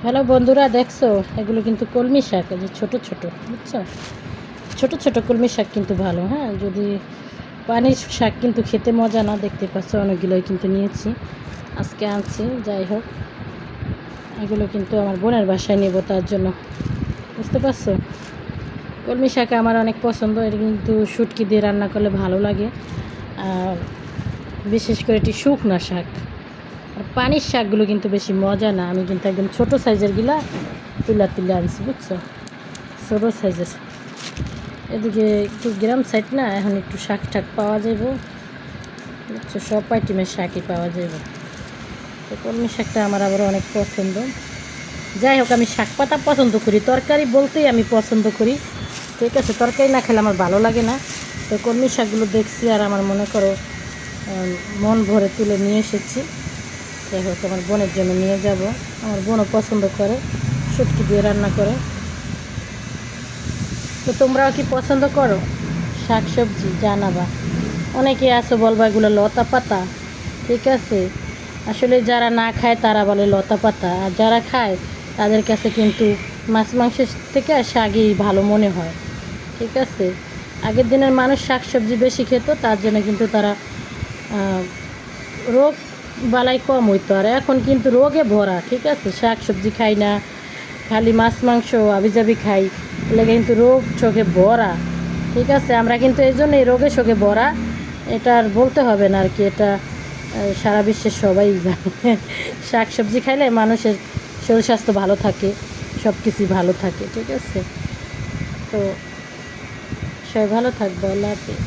Hello বন্ধুরা, দেখছো এগুলো কিন্তু কলমি শাক, এই যে ছোটো ছোটো, বুঝছো? ছোটো ছোটো কলমি শাক কিন্তু ভালো। হ্যাঁ, যদি পানির শাক কিন্তু খেতে মজা না, দেখতে পাচ্ছ অনেকগুলোই কিন্তু নিয়েছি, আজকে আনছি। যাই হোক, এগুলো কিন্তু আমার বোনের বাসায় নেব, তার জন্য, বুঝতে পারছো? কলমি শাক আমার অনেক পছন্দ, এটা কিন্তু শুটকি দিয়ে রান্না করলে ভালো লাগে, আর বিশেষ করে এটি শুকনা শাক। আর পানির শাকগুলো কিন্তু বেশি মজা না। আমি কিন্তু একদম ছোটো সাইজের গিলা তুলে আনছি, বুঝছো? ছোটো সাইজের। এদিকে একটু গ্রাম সাইড না, এখন একটু শাক ঠাক পাওয়া যাব, বুঝছো? সব আইটেমের শাকই পাওয়া যাব। তো কলমি শাকটা আমার আবার অনেক পছন্দ। যাই হোক, আমি শাক পাতা পছন্দ করি, তরকারি বলতেই আমি পছন্দ করি, ঠিক আছে? তরকারি না খেলে আমার ভালো লাগে না। তো কলমি শাকগুলো দেখছি আর আমার মনে করো মন ভরে তুলে নিয়ে এসেছি। যাই হোক, আমার বোনের জন্য নিয়ে যাব। আমার বোনও পছন্দ করে, শুটকি দিয়ে রান্না করে। তো তোমরাও কি পছন্দ করো শাক সবজি? জানাবা। অনেকে আছে বলবা এগুলো লতা পাতা, ঠিক আছে? আসলে যারা না খায় তারা বলে লতা পাতা, আর যারা খায় তাদের কাছে কিন্তু মাছ মাংসের থেকে শাকই ভালো মনে হয়, ঠিক আছে? আগের দিনের মানুষ শাক সবজি বেশি খেত, তার জন্য কিন্তু তারা রোগ বালাই কম হইতো। আর এখন কিন্তু রোগে ভরা, ঠিক আছে? শাক সবজি খাই না, খালি মাছ মাংস আবিজাবি খাই, এগুলো কিন্তু রোগ চোখে ভরা, ঠিক আছে? আমরা কিন্তু এই জন্য এই রোগে শোকে ভরা, এটা আর বলতে হবে না আর কি, এটা সারা বিশ্বের সবাই জানে। শাক সবজি খাইলে মানুষের শরীর স্বাস্থ্য ভালো থাকে, সব কিছুই ভালো থাকে, ঠিক আছে? তো সবাই ভালো থাকবে। আল্লাহ হাফিজ।